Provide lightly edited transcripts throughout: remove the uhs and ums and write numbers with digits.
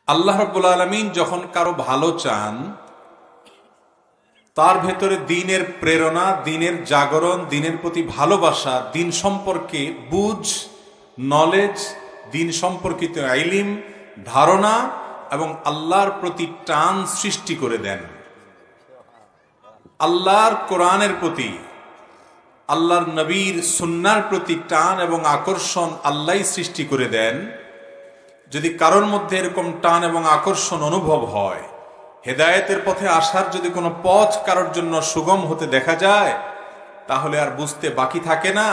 আল্লাহ রাব্বুল আলামিন যখন কারো ভালো চান, তার ভেতরে দ্বীনের প্রেরণা, দ্বীনের জাগরণ, দ্বীনের প্রতি ভালোবাসা, দ্বীন সম্পর্কে বুঝ, নলেজ, দ্বীন সম্পর্কিত ইলম, ধারণা এবং আল্লাহর প্রতি টান সৃষ্টি করে দেন। আল্লাহর কোরআনের প্রতি, আল্লাহর নবীর সুন্নাহর প্রতি টান এবং আকর্ষণ আল্লাহই সৃষ্টি করে দেন। যদি কারোর মধ্যে এরকম টান এবং আকর্ষণ অনুভব হয়, হেদায়েতের পথে আসার যদি কোনো পথ কারোর জন্য সুগম হতে দেখা যায়, তাহলে আর বুঝতে বাকি থাকে না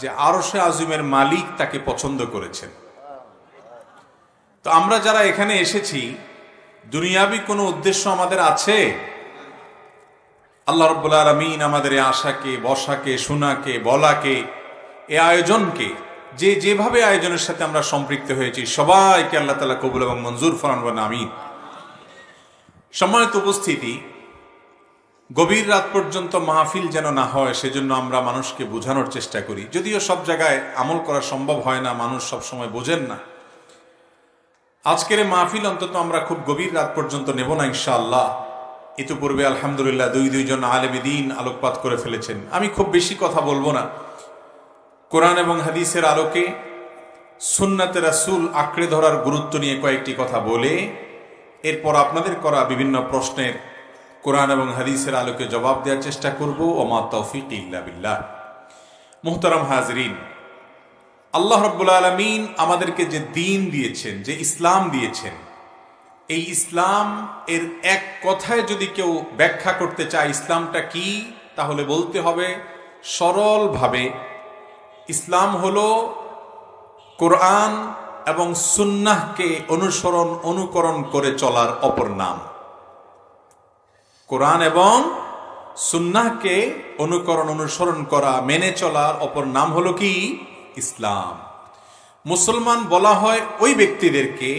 যে আরশে আজিমের মালিক তাকে পছন্দ করেছেন। তো আমরা যারা এখানে এসেছি, দুনিয়াবি কোনো উদ্দেশ্য আমাদের আছে? আল্লাহ রাব্বুল আলামিন আমাদের এই আশাকে, বসাকে, শোনাকে, বলাকে, এ আয়োজনকে, যে যেভাবে আয়োজনের সাথে আমরা সম্পৃক্ত হয়েছি, সবাইকে আল্লাহ তাআলা কবুল এবং মঞ্জুর ফরমান, আমিন। সম্মানিত উপস্থিতি, গভীর রাত পর্যন্ত মাহফিল যেন না হয়, সেজন্য আমরা মানুষকে বোঝানোর চেষ্টা করি। যদিও সব জায়গায় আমল করা সম্ভব হয় না, মানুষ সব সময় বোঝেন না। আজকের মাহফিল অন্তত আমরা খুব গভীর রাত পর্যন্ত নেব না ইনশাআল্লাহ। ইতিপূর্বে আলহামদুলিল্লাহ দুইজন আলেমে দ্বীন আলোকপাত করে ফেলেছেন। আমি খুব বেশি কথা বলবো না। কোরআন এবং হাদিসের আলোকে সুন্নাতে রাসূল আঁকড়ে ধরার গুরুত্ব নিয়ে কয়েকটি কথা বলে, এরপর আপনাদের করা বিভিন্ন প্রশ্নের কোরআন এবং হাদিসের আলোকে জবাব দেওয়ার চেষ্টা করব। ওমা তৌফিক ইল্লা বিল্লাহ। মুহতারাম হাজরিন, আল্লাহ রাব্বুল আলামিন আমাদেরকে যে দ্বীন দিয়েছেন, যে ইসলাম দিয়েছেন, এই ইসলাম এর এক কথায় যদি কেউ ব্যাখ্যা করতে চায় ইসলামটা কি, তাহলে বলতে হবে সরলভাবে, ইসলাম হলো কোরআন এবং সুন্নাহকে অনুকরণ করে চলার অপর নাম। কোরআন এবং সুন্নাহকে অনুসরণ করা, মেনে চলার অপর নাম হলো কি? ইসলাম। মুসলমান বলা হয় ওই ব্যক্তিদেরকে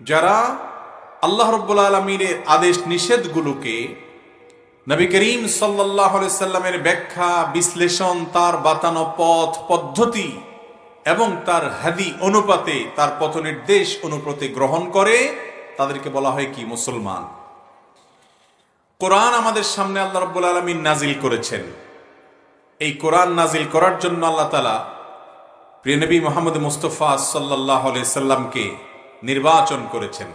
যারা আল্লাহ রাব্বুল আলামিনের আদেশ নিষেধগুলোকে নবী করিম সাল্লাল্লাহু আলাইহি সাল্লামের ব্যাখ্যা, বিশ্লেষণ, তার বাতানো পথ পদ্ধতি এবং তার হাদি অনুপাতে, তার পথনির্দেশ অনুপাতে গ্রহণ করে, তাদেরকে বলা হয় কি? মুসলমান। কোরআন আমাদের সামনে আল্লাহ রাব্বুল আলামিন নাজিল করেছেন। এই কোরআন নাজিল করার জন্য আল্লাহ তাআলা প্রিয় নবী মুহাম্মদ মুস্তাফা সাল্লাল্লাহু আলাইহি সাল্লামকে নির্বাচন করেছেন।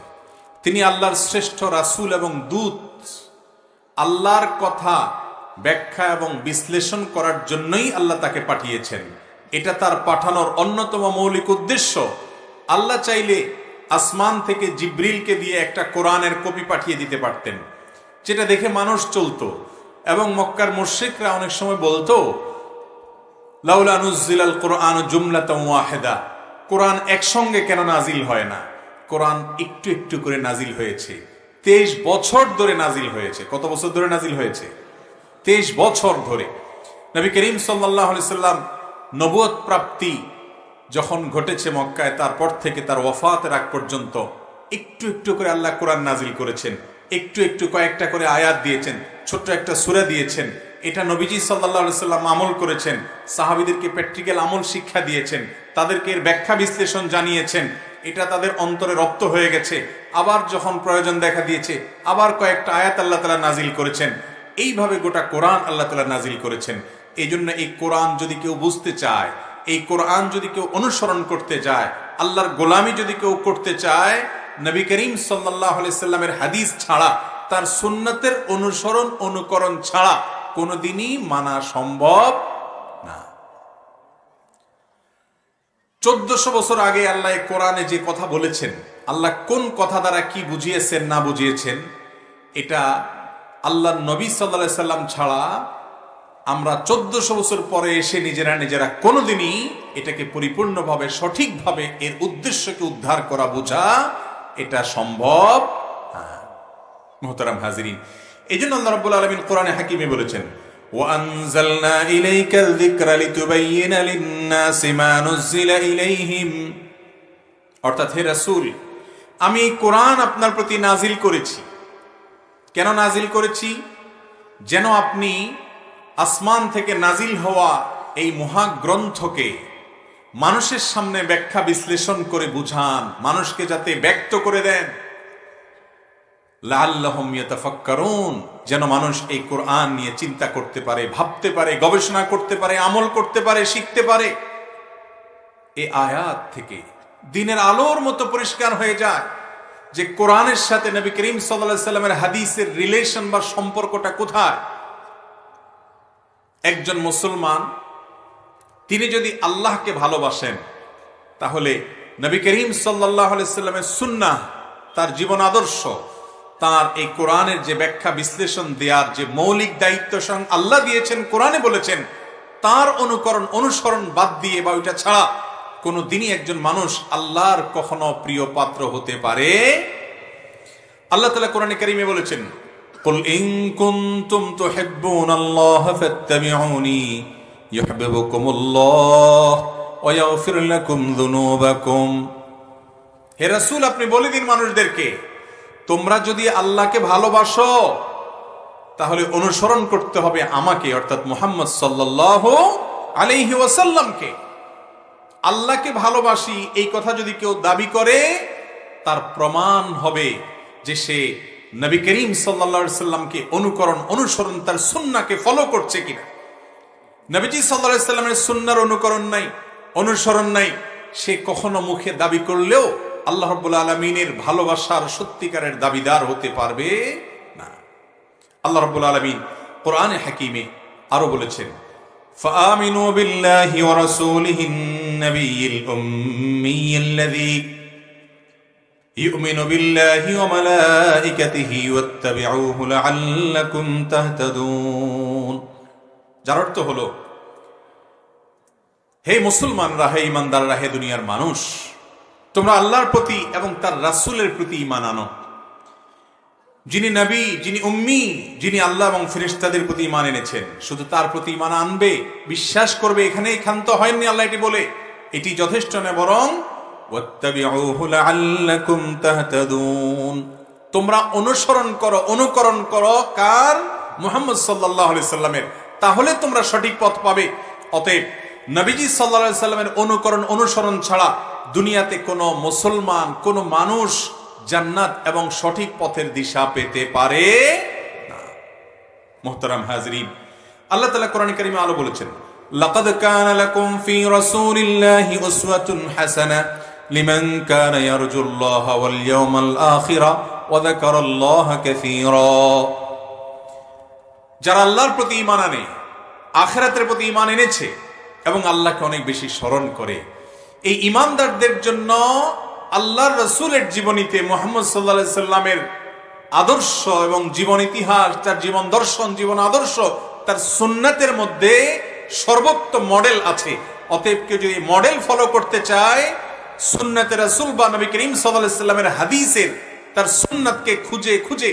তিনি আল্লাহর শ্রেষ্ঠ রাসূল এবং দূত। আল্লাহর কথা ব্যাখ্যা এবং বিশ্লেষণ করার জন্যই আল্লাহ তাকে পাঠিয়েছেন। এটা তার পাঠানোর অন্যতম মৌলিক উদ্দেশ্য। আল্লাহ চাইলে আসমান থেকে জিব্রিলকে দিয়ে একটা কোরআনের কপি পাঠিয়ে দিতে পারতেন, যেটা দেখে মানুষ চলতো। এবং মক্কার মুশরিকরা অনেক সময় বলতো, লাউলা নুজ্জিলাল কুরআন জুমলাতান ওয়াহিদা, কোরআন একসঙ্গে কেন নাজিল হয় না? কোরআন একটু একটু করে নাজিল হয়েছে। 23 বছর ধরে নাজিল হয়েছে। কত বছর ধরে নাজিল হয়েছে? 23 বছর ধরে। নবী করিম সাল্লাল্লাহু আলাইহি সাল্লাম নবুয়ত প্রাপ্তি যখন ঘটেছে মক্কায়, তারপর থেকে তার ওয়াফাতের আগ পর্যন্ত একটু একটু করে আল্লাহ কোরআন নাজিল করেছেন। একটু একটু কয়েকটা করে আয়াত দিয়েছেন, ছোট্ট একটা সূরা দিয়েছেন। এটা নবীজি সাল্লাল্লাহু আলাইহি সাল্লাম আমল করেছেন। সাহাবীদেরকে প্র্যাকটিক্যাল আমল শিক্ষা দিয়েছেন, তাদেরকে এর ব্যাখ্যা বিশ্লেষণ জানিয়েছেন। এটা তাদের অন্তরে রপ্ত হয়ে গেছে। আবার যখন প্রয়োজন দেখা দিয়েছে, আবার কয়েকটা আয়াত আল্লাহ তাআলা নাজিল করেছেন। এইভাবে গোটা কোরআন আল্লাহ তাআলা নাজিল করেছেন। এই জন্য এই কোরআন যদি কেউ বুঝতে চায়, এই কোরআন যদি কেউ অনুসরণ করতে যায়, আল্লাহর গোলামি যদি কেউ করতে চায়, নবী করিম সাল্লাল্লাহু আলাইহি সাল্লামের হাদিস ছাড়া, তার সুন্নাতের অনুকরণ ছাড়া কোনোদিনই মানা সম্ভব না। 1400 বছর আগে আল্লাহ কোরআনে যে কথা বলেছেন, আল্লাহ কোন কথা দ্বারা কি বুঝিয়েছেন না বুঝিয়েছেন, এটা আল্লাহ নবী সাল্লাল্লাহু আলাইহি সাল্লাম ছাড়া আমরা 1400 বছর পরে এসে নিজেরা কোনোদিনই এটাকে পরিপূর্ণভাবে, সঠিকভাবে এর উদ্দেশ্যকে উদ্ধার করা, বোঝা এটা সম্ভব না। মুহতারাম হাজিরিন, এই জন্য আল্লাহ রাব্বুল আলামিন কোরআনে হাকিমে বলেছেন, وَأَنزَلْنَا إِلَيْكَ الذِّكْرَ لِتُبَيِّنَ لِلنَّاسِ مَا نُزِّلَ إِلَيْهِمْ। অর্থাৎ হে রাসূল, আমি কোরআন আপনার প্রতি নাজিল করেছি। কেন নাজিল করেছি? যেন আপনি আসমান থেকে নাজিল হওয়া এই মহাগ্রন্থকে মানুষের সামনে ব্যাখ্যা বিশ্লেষণ করে বুঝান, মানুষকে যাতে ব্যক্ত করে দেন। লাআল্লাহুম ইয়াতাফাক্কারুন, যেন মানুষ এই কোরআন নিয়ে চিন্তা করতে পারে, ভাবতে পারে, গবেষণা করতে পারে, আমল করতে পারে, শিখতে পারে। এই আয়াত থেকে দিনের আলোর মতো পরিষ্কার হয়ে যায় যে কোরআনের সাথে নবী করিম সাল্লাল্লাহু আলাইহি সাল্লামের হাদিসের রিলেশন বা সম্পর্কটা কোথায়। একজন মুসলমান তিনি যদি আল্লাহকে ভালোবাসেন, তাহলে নবী করিম সাল্লাল্লাহু আলাইহি সাল্লামের সুন্নাহ, তার জীবন আদর্শ, তার এই কোরআনের যে ব্যাখ্যা বিশ্লেষণ দেওয়ার যে মৌলিক দায়িত্ব স্বয়ং আল্লাহ দিয়েছেন, কোরআনে বলেছেন, তার অনুসরণ বাদ দিয়ে বা ওইটা ছাড়া কোন দিনই একজন মানুষ আল্লাহর কখনো প্রিয় পাত্র হতে পারে। আল্লাহ তাআলা কোরআনে কারীমে বলেছেন, কুল ইন কুনতুম তুহিব্বুনাল্লাহা ফাত্তাবিউনি ইউহিব্বুকুমুল্লাহ ওয়া ইয়াগফির লাকুম যুনুবাকুম। হে রাসূল, আপনি বলে দিন মানুষদেরকে, তোমরা যদি আল্লাহকে ভালোবাসো তাহলে অনুসরণ করতে হবে আমাকে, অর্থাৎ মুহাম্মদ সাল্লাল্লাহু আলাইহি ওয়াসাল্লামকে। আল্লাহকে ভালোবাসি এই কথা যদি কেউ দাবি করে, তার প্রমাণ হবে যে সে নবী করিম সাল্লাল্লাহু আলাইহি সাল্লামকে অনুসরণ, তার সুন্নাহকে ফলো করছে কিনা। নবীজি সাল্লাল্লাহু আলাইহি সাল্লামের সুন্নাহর অনুসরণ নাই, সে কখনো মুখে দাবি করলেও আল্লাহ রাব্বুল আলামিনের ভালোবাসার সত্যিকারের দাবিদার হতে পারবে না। আল্লাহ রাব্বুল আলামিন কোরআনে হাকিমে আরো বলেছেন, ফাআমিনু বিল্লাহি ওয়া রাসূলিহিন নাবিয়্যিল উম্মিয়্যিল্লাযী ইউমিনু বিল্লাহি ওয়া মালাইকাতিহি ওয়াত্তাবিউহু লাআল্লাকুম তাহতাদুন। যার অর্থ হলো, হে মুসলমানরা, হে ঈমানদাররা, হে দুনিয়ার মানুষ, তোমরা আল্লাহর প্রতি এবং তার রাসূলের প্রতি ঈমান আনো। যিনি নবী, যিনি উম্মি, যিনি আল্লাহ এবং ফেরেশতাদের প্রতি ঈমান এনেছেন, শুধু তার প্রতি ঈমান আনবে, বিশ্বাস করবে, এখানেই ক্ষান্ত হয়নি আল্লাহ এটি বলে। এটি যথেষ্ট নয়, বরং ওয়াত্তাবিউহু লাআল্লাকুম তাহতাদুন, তোমরা অনুকরণ করো কার? মুহাম্মদ সাল্লাল্লাহু আলাইহি সাল্লামের, তাহলে তোমরা সঠিক পথ পাবে। অতএব নবীজি সাল্লাল্লাহু আলাইহি সাল্লামের অনুসরণ ছাড়া দুনিয়াতে কোনো মুসলমান, কোনো মানুষ জান্নাত এবং সঠিক পথের দিশা পেতে পারে না। মুহতারাম হাজরিন, আল্লাহ তাআলা কোরআন কারীমে আলো বলেছেন, লাকাদ কানা লাকুম ফি রাসূলিল্লাহি উসওয়াতুন হাসানাহ লিমান কানা ইয়ারজুল্লাহা ওয়াল ইয়াওমাল আখিরা ওয়া যাকারাল্লাহা কাসীরা। যারা আল্লাহর প্রতি ঈমান আনে, আখিরাতের প্রতি ঈমান এনেছে এবং আল্লাহকে অনেক বেশি স্মরণ করে, এই ঈমানদারদের জন্য আল্লাহর রাসূলের জীবনীতে মুহাম্মদ সাল্লাল্লাহু আলাইহি সাল্লামের আদর্শ এবং জীবন ইতিহাস, তার জীবন দর্শন, জীবন আদর্শ, তার সুন্নাতের মধ্যে সর্বোত্তম মডেল আছে। অতএব কেউ যদি মডেল ফলো করতে চায়, সুন্নাতে রাসূল বা নবী করিম সাল্লাল্লাহু আলাইহি সাল্লামের হাদিসের তার সুন্নাতকে খুঁজে খুঁজে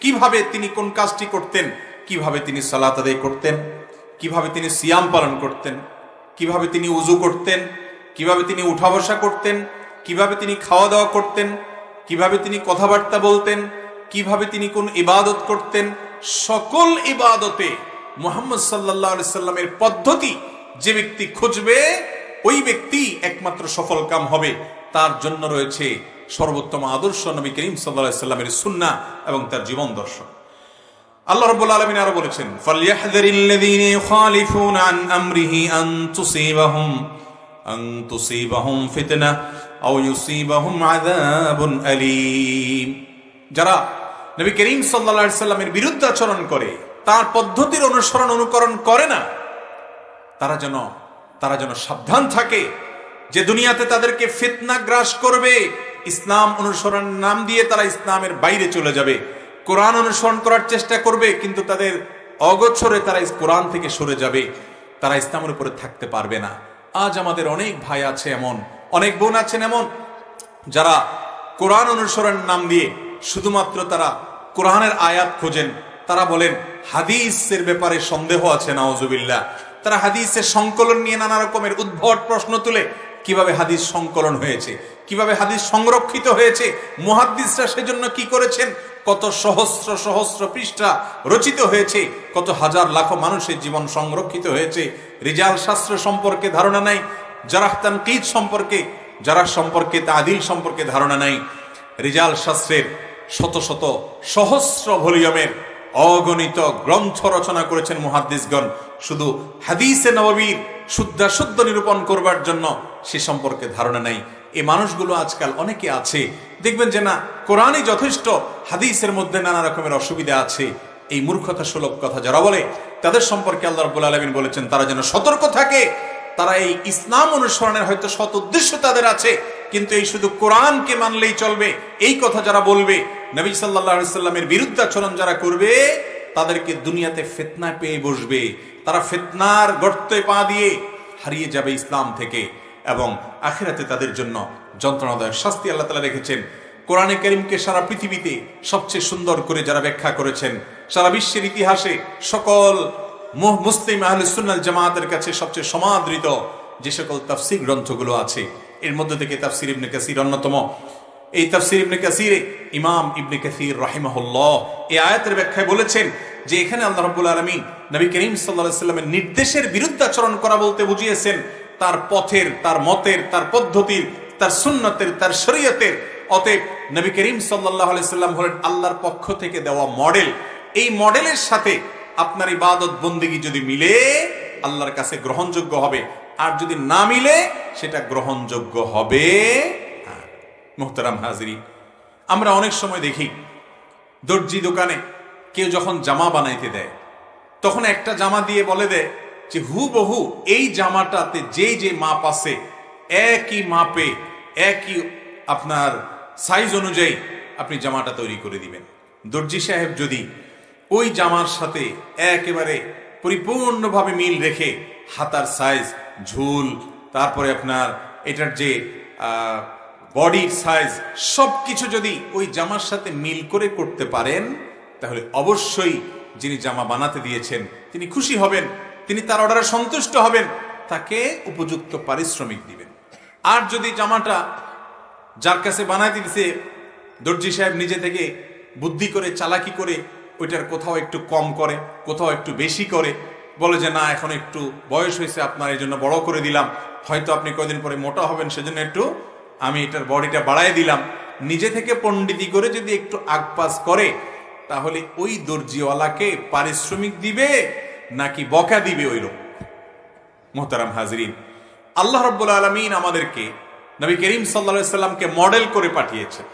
কিভাবে তিনি কোন কাজটি করতেন, কিভাবে তিনি সালাত আদায় করতেন, কিভাবে তিনি সিয়াম পালন করতেন, কিভাবে তিনি ওযু করতেন, কিভাবে তিনি উঠা বসা করতেন, কিভাবে তিনি খাওয়া দাওয়া করতেন, কিভাবে তিনি কথাবার্তা বলতেন, কিভাবে তিনি কোন ইবাদত করতেন, সকল ইবাদতে মুহাম্মদ সাল্লাল্লাহু আলাইহি সাল্লামের পদ্ধতি যে ব্যক্তি খুঁজবে, ওই ব্যক্তি একমাত্র সফলকাম হবে। তার জন্য রয়েছে সর্বোত্তম আদর্শ নবী করিম সাল্লাল্লাহু আলাইহি সাল্লামের সুন্নাহ এবং তার জীবন দর্শন। আল্লাহ রাব্বুল আলামিন আরো বলেছেন, ফালইয়াহযারিল্লাযীনা ইউখালিফুনা আন আমরিহি আন তুসিবাহুম ফিতনাহ আও ইউসিবাহুম আযাবুন আলীম। যারা নবী করিম সাল্লাল্লাহু আলাইহি সাল্লামের বিরুদ্ধে আচরণ করে, তার পদ্ধতির অনুকরণ করে না, তারা যেন সাবধান থাকে যে দুনিয়াতে তাদেরকে ফিতনা গ্রাস করবে। ইসলাম অনুসরণের নাম দিয়ে তারা ইসলামের বাইরে চলে যাবে, কোরআন অনুসরণ করার চেষ্টা করবে, কিন্তু তাদের অগোচরে তারা কোরআন থেকে সরে যাবে, তারা ইসলামের উপরে থাকতে পারবে না। আজ আমাদের অনেক ভাই আছে এমন, অনেক বোন আছেন এমন, যারা কোরআন অনুসরণের নাম দিয়ে শুধুমাত্র তারা কোরআনের আয়াত খোঁজেন। তারা বলেন হাদিসের ব্যাপারে সন্দেহ আছে, নাউজুবিল্লাহ। তারা হাদিসের সংকলন নিয়ে নানা রকমের উদ্ভট প্রশ্ন তুলে, কিভাবে হাদিস সংকলন হয়েছে, কিভাবে হাদিস সংরক্ষিত হয়েছে, মুহাদ্দিসরা সেজন্য কি করেছেন, কত সহস্র সহস্র পৃষ্ঠা রচিত হয়েছে, কত হাজার লাখ মানুষের জীবন সংরক্ষিত হয়েছে, রিজাল শাস্ত্র সম্পর্কে ধারণা নাই, জারাহ তানকিদ সম্পর্কে, জারাহ সম্পর্কে, তাদিল সম্পর্কে ধারণা নাই। রিজাল শাস্ত্রের শত শত সহস্র ভলিউমের অগণিত গ্রন্থ রচনা করেছেন মুহাদ্দিসগণ, শুধু হাদিসে নববীর শুদ্ধ নিরূপণ করবার জন্য সে সম্পর্কে ধারণা নাই। এই মানুষগুলো আজকাল অনেকে আছে, দেখবেন যে না কোরআনই যথেষ্ট, হাদিসের মধ্যে নানা রকমের অসুবিধা আছে। এই মূর্খতা সুলভ কথা যারা বলে, তাদের সম্পর্কে আল্লাহ রাব্বুল আলামিন বলেছেন তারা যেন সতর্ক থাকে। তারা এই ইসলাম অনুসরণের হয়তো সৎ উদ্দেশ্য তাদের আছে, কিন্তু এই শুধু কোরআনকে মানলেই চলবে এই কথা যারা বলবে, নবী সাল্লাল্লাহু আলাইহি সাল্লামের বিরুদ্ধাচরণ যারা করবে, তাদেরকে দুনিয়াতে ফিতনায় পেয়ে বসবে। তারা ফিতনার গর্তে পা দিয়ে হারিয়ে যাবে ইসলাম থেকে, এবং আখিরাতে তাদের জন্য যন্ত্রণাদায়ক শাস্তি আল্লাহ তাআলা রেখেছেন। কোরআনে কারীমকে সারা পৃথিবীতে সবচেয়ে সুন্দর করে যারা ব্যাখ্যা করেছেন, সারা বিশ্বের ইতিহাসে সকল মুসলিম আহলুস সুন্নাহ ওয়াল জামাতের কাছে সবচেয়ে সমাদৃত যে সকল তাফসীর গ্রন্থগুলো আছে, এর মধ্যে থেকে তাফসীর ইবনে কাসীর অন্যতম। এই তাফসীর ইবনে কাসীরে ইমাম ইবনে কাসীর রাহিমাহুল্লাহ এই আয়াতের ব্যাখ্যায় বলেছেন যে এখানে আল্লাহ রাব্বুল আলামিন নবী করিম সাল্লাল্লাহু আলাইহি সাল্লামের নির্দেশের বিরুদ্ধাচরণ করা বলতে বুঝিয়েছেন তার পথের, তার মতের, তার পদ্ধতির, তার সুন্নতের, তার শরীয়তের। অতএব নবী করিম সাল্লাল্লাহু আলাইহি সাল্লাম হলেন আল্লাহর পক্ষ থেকে দেওয়া মডেল। এই মডেলের সাথে আপনার ইবাদত বন্দেগী যদি মিলে আল্লাহর কাছে গ্রহণযোগ্য হবে, আর যদি না মিলে সেটা গ্রহণযোগ্য হবে না। মুহতারাম হাজিরিন, আমরা অনেক সময় দেখি দর্জি দোকানে কেউ যখন জামা বানাইতে দেয়, তখন একটা জামা দিয়ে বলে দেয় যে হুবহু এই জামাটাতে যে মাপ আছে, একই মাপে একই আপনার সাইজ অনুযায়ী আপনি জামাটা তৈরি করে দিবেন। দর্জি সাহেব যদি ওই জামার সাথে একেবারে পরিপূর্ণভাবে মিল রেখে হাতার সাইজ, ঝুল, তারপরে আপনার এটার যে বডির সাইজ, সবকিছু যদি ওই জামার সাথে মিল করে করতে পারেন, তাহলে অবশ্যই যিনি জামা বানাতে দিয়েছেন তিনি খুশি হবেন, তিনি তার অর্ডারে সন্তুষ্ট হবেন, তাকে উপযুক্ত পারিশ্রমিক দিবেন। আর যদি জামাটা যার কাছে বানাইতে দিয়েছে দর্জি সাহেব নিজে থেকে বুদ্ধি করে, চালাকি করে ওইটার কোথাও একটু কম করে, কোথাও একটু বেশি করে, বলে যে না এখন একটু বয়স হয়েছে আপনার, এই জন্য বড় করে দিলাম, হয়তো আপনি কয়দিন পরে মোটা হবেন সেজন্য একটু আমি এটার বডিটা বাড়ায় দিলাম, নিজে থেকে পণ্ডিতি করে যদি একটু আগপাস করে, তাহলে ওই দর্জিওয়ালাকে পারিশ্রমিক দিবে নাকি বকা দিবে ওই লোক? মুহতারাম হাজরিন, আল্লাহ রাব্বুল আলামিন আমাদেরকে নবী করিম সাল্লাল্লাহু আলাইহি সাল্লামকে মডেল করে পাঠিয়েছেন।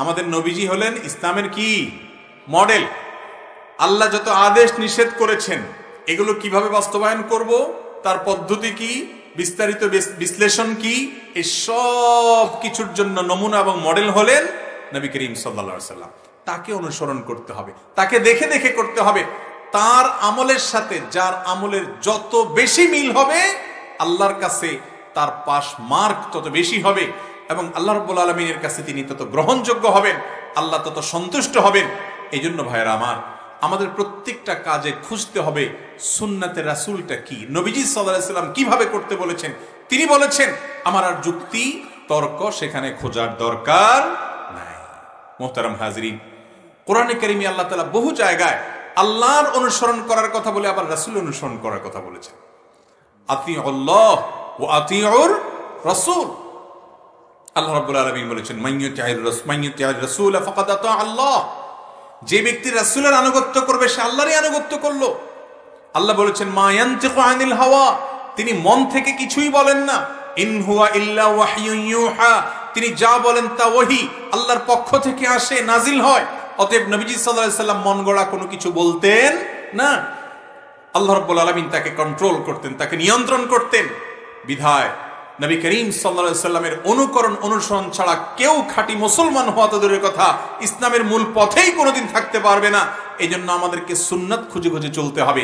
আমাদের নবীজি হলেন ইসলামের কি মডেল। আল্লাহ যত আদেশ নিষেধ করেছেন এগুলো কিভাবে বাস্তবায়ন করব, তার পদ্ধতি কি, বিস্তারিত বিশ্লেষণ কি, এই সব কিছুর জন্য নমুনা এবং মডেল হলেন নবী করিম সাল্লাল্লাহু আলাইহি সাল্লাম। তাকে অনুসরণ করতে হবে, তাকে দেখে দেখে করতে হবে। তার আমলের সাথে যার আমলের যত বেশি মিল হবে, আল্লাহর কাছে তার পাশ মার্ক তত বেশি হবে, এবং আল্লাহ রাব্বুল আলামিনের কাছে তিনি তত গ্রহণযোগ্য হবেন, আল্লাহ তত সন্তুষ্ট হবেন। এই জন্য ভাইয়েরা আমার, আমাদের প্রত্যেকটা কাজে খুঁজতে হবে সুন্নাতে রাসূলটা কি, নবীজি সাল্লাল্লাহু আলাইহি সাল্লাম কিভাবে করতে বলেছেন। তিনি বলেছেন, আমার আর যুক্তি তর্ক সেখানে খোঁজার দরকার নাই। মুহতারাম হাজরিন, কোরআনে কারিমে আল্লাহ তাআলা বহু জায়গায় আল্লাহর অনুসরণ করার কথা বলে আবার রাসূল অনুসরণ করার কথা বলেছেন। আতিউল্লাহ ওয়া আতিউর রাসূল। আল্লাহ রাব্বুল আলামিন বলেছেন, মাইয়ুতি'আর রাসূল ফাকাদ আতা আল্লাহ। যে ব্যক্তি রাসূলের আনুগত্য করবে সে আল্লাহরই আনুগত্য করলো। আল্লাহ বলেছেন, মা ইয়ানতিকু আনিল হাওয়া, তিনি মন থেকে কিছুই বলেন না। ইন হুয়া ইল্লা ওয়াহয়ুন ইউহা, তিনি যা বলেন তা ওহী, আল্লাহর পক্ষ থেকে আসে, নাজিল হয়। অতএব নবীজি সাল্লাল্লাহু আলাইহি সাল্লাম মন গড়া কোনো কিছু বলতেন না। আল্লাহ রাব্বুল আলামিন তাকে কন্ট্রোল করতেন, তাকে নিয়ন্ত্রণ করতেন। বিধায় নবী করিম সাল্লাল্লাহু আলাইহি সাল্লামের অনুকরণ অনুসরণ ছাড়া কেউ খাঁটি মুসলমান হওয়া তো দূরের কথা, ইসলামের মূল পথেই কোনোদিন থাকতে পারবে না। এই জন্য আমাদেরকে সুন্নাত খুঁজে খুঁজে চলতে হবে।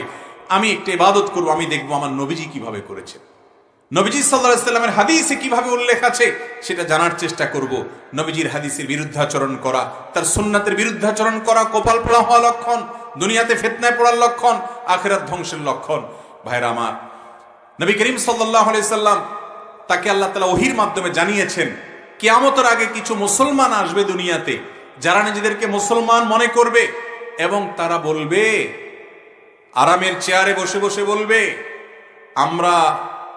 আমি একটা ইবাদত করব, আমি দেখবো আমার নবীজি কিভাবে করেছেন, নবীজি সাল্লাল্লাহু আলাইহি সাল্লামের হাদিসে কিভাবে উল্লেখ আছে সেটা জানার চেষ্টা করব। নবীজির হাদিসের বিরুদ্ধাচরণ করা, তার সুন্নাতের বিরুদ্ধাচরণ করা কপাল পোড়া হওয়া লক্ষণ, দুনিয়াতে ফিতনায় পড়ার লক্ষণ, আখিরাত ধ্বংসের লক্ষণ। ভাইরা আমার, নবী করিম সাল্লাল্লাহু আলাইহি সাল্লাম তাকে আল্লাহ তাআলা ওহীর মাধ্যমে জানিয়েছেন কিয়ামতের আগে কিছু মুসলমান আসবে দুনিয়াতে, যারা নিজেদেরকে মুসলমান মনে করবে এবং তারা বলবে, আরামের চেয়ারে বসে বসে বলবে, আমরা